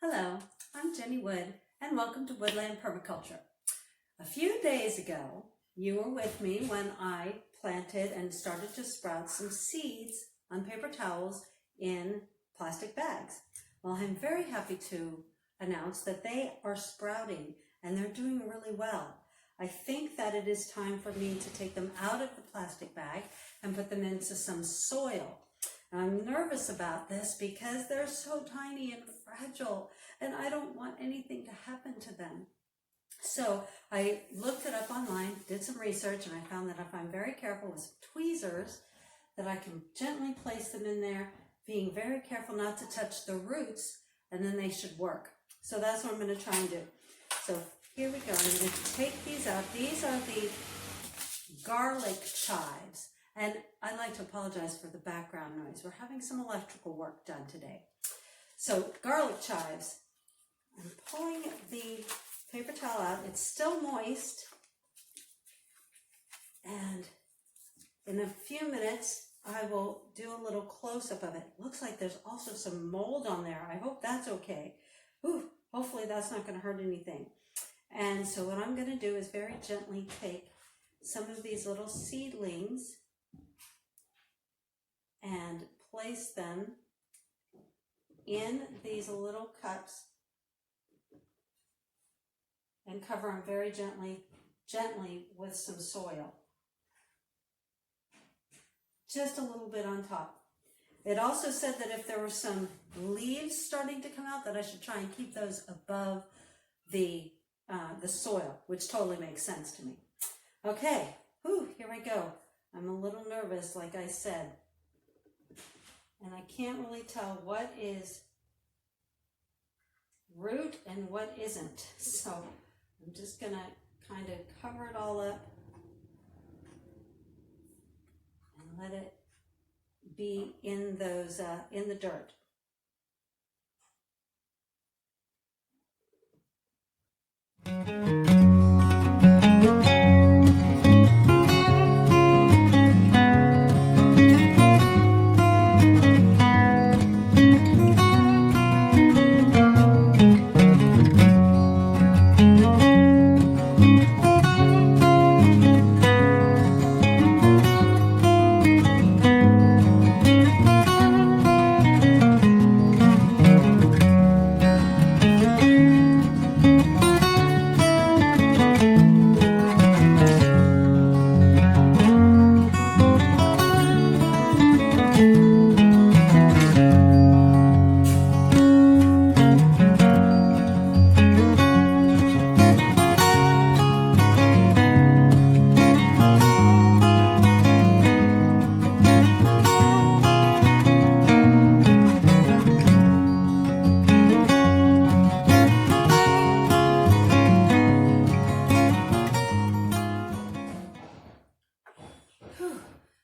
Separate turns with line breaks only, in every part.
Hello, I'm Jenny Wood, and welcome to Woodland Permaculture. A few days ago, you were with me when I planted and started to sprout some seeds on paper towels in plastic bags. Well, I'm very happy to announce that they are sprouting and they're doing really well. I think that it is time for me to take them out of the plastic bag and put them into some soil. I'm nervous about this because they're so tiny and fragile, and I don't want anything to happen to them. So I looked it up online, did some research, and I found that if I'm very careful with some tweezers, that I can gently place them in there, being very careful not to touch the roots, and then they should work. So that's what I'm going to try and do. So here we go. I'm going to take these out. These are the garlic chives. And I'd like to apologize for the background noise. We're having some electrical work done today. So garlic chives. I'm pulling the paper towel out. It's still moist. And in a few minutes, I will do a little close-up of it. Looks like there's also some mold on there. I hope that's okay. Ooh, hopefully that's not going to hurt anything. And so what I'm going to do is very gently take some of these little seedlings and place them in these little cups and cover them very gently with some soil. Just a little bit on top. It also said that if there were some leaves starting to come out, that I should try and keep those above the soil, which totally makes sense to me. Okay, here we go. I'm a little nervous, like I said. And I can't really tell what is root and what isn't. So I'm just going to kind of cover it all up and let it be in those in the dirt.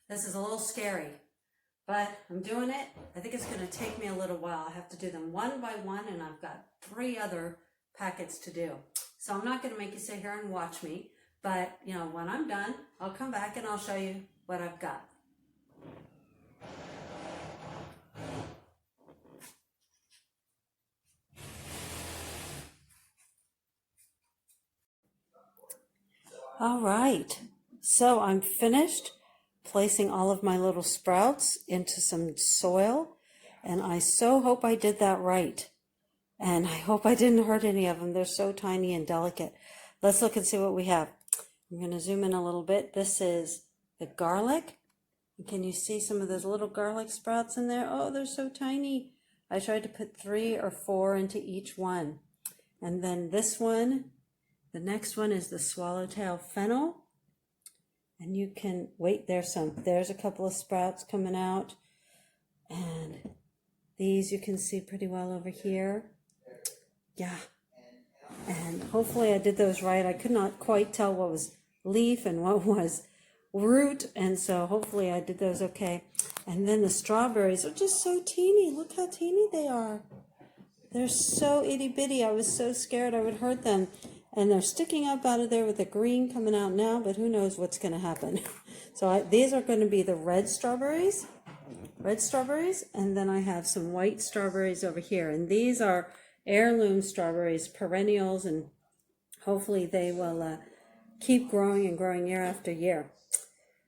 This is a little scary, but I'm doing it. I think it's going to take me a little while. I have to do them one by one, and I've got 3 other packets to do. So I'm not going to make you sit here and watch me, but when I'm done, I'll come back and I'll show you what I've got. All right, so I'm finished placing all of my little sprouts into some soil, and I so hope I did that right, and I hope I didn't hurt any of them. They're so tiny and delicate. Let's look and see what we have. I'm going to zoom in a little bit. This is the garlic. Can you see some of those little garlic sprouts in there? Oh, they're so tiny. I tried to put 3 or 4 into each one. And then this one, the next one is the swallowtail fennel. And you can, there's a couple of sprouts coming out. And these you can see pretty well over here. Yeah. And hopefully I did those right. I could not quite tell what was leaf and what was root. And so hopefully I did those okay. And then the strawberries are just so teeny. Look how teeny they are. They're so itty bitty. I was so scared I would hurt them. And they're sticking up out of there with the green coming out now, but who knows what's going to happen. So these are going to be the red strawberries, and then I have some white strawberries over here. And these are heirloom strawberries, perennials, and hopefully they will keep growing and growing year after year.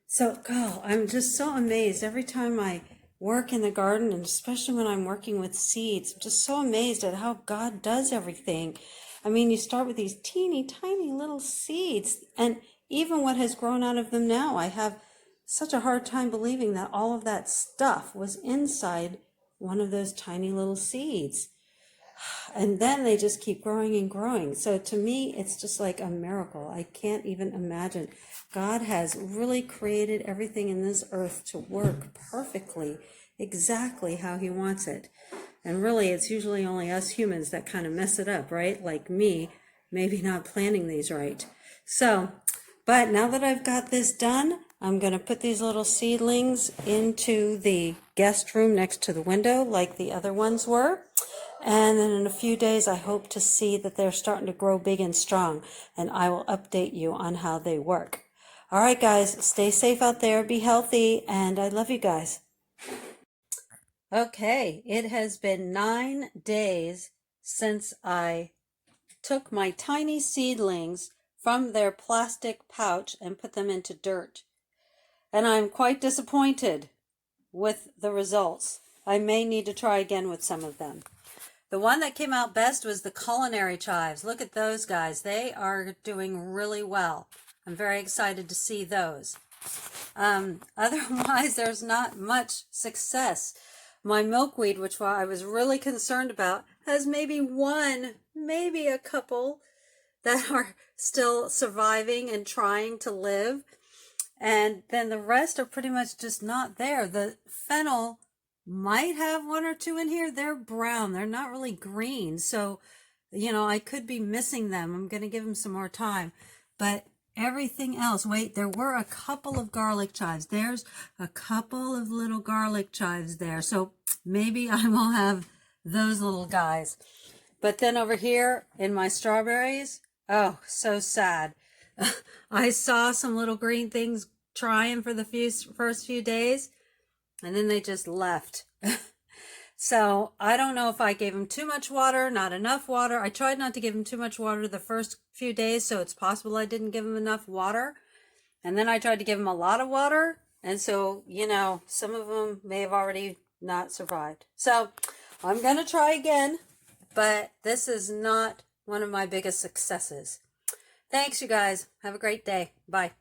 So, oh, I'm just so amazed every time I work in the garden, and especially when I'm working with seeds. I'm just so amazed at how God does everything. I mean, you start with these teeny tiny little seeds, and even what has grown out of them now, I have such a hard time believing that all of that stuff was inside one of those tiny little seeds. And then they just keep growing and growing. So to me, it's just like a miracle. I can't even imagine. God has really created everything in this earth to work perfectly, exactly how he wants it. And really, it's usually only us humans that kind of mess it up, right? Like me, maybe not planting these right. So, but now that I've got this done, I'm going to put these little seedlings into the guest room next to the window like the other ones were. And then in a few days, I hope to see that they're starting to grow big and strong, and I will update you on how they work. All right, guys, stay safe out there, be healthy, and I love you guys. Okay, it has been 9 days since I took my tiny seedlings from their plastic pouch and put them into dirt. And I'm quite disappointed with the results. I may need to try again with some of them. The one that came out best was the culinary chives. Look at those guys. They are doing really well. I'm very excited to see those. Otherwise, there's not much success. My milkweed, which I was really concerned about, has maybe one, maybe a couple that are still surviving and trying to live. And then the rest are pretty much just not there. The fennel might have one or two in here. They're brown. They're not really green. So, I could be missing them. I'm going to give them some more time. But everything else, wait, there were a couple of garlic chives. There's a couple of little garlic chives there. So maybe I will have those little guys. But then over here in my strawberries, oh, so sad. I saw some little green things trying for the first few days, and then they just left. So I don't know if I gave them too much water, not enough water. I tried not to give them too much water the first few days, so it's possible I didn't give them enough water. And then I tried to give them a lot of water, and so, some of them may have already not survived. So I'm going to try again, but this is not one of my biggest successes. Thanks, you guys. Have a great day. Bye.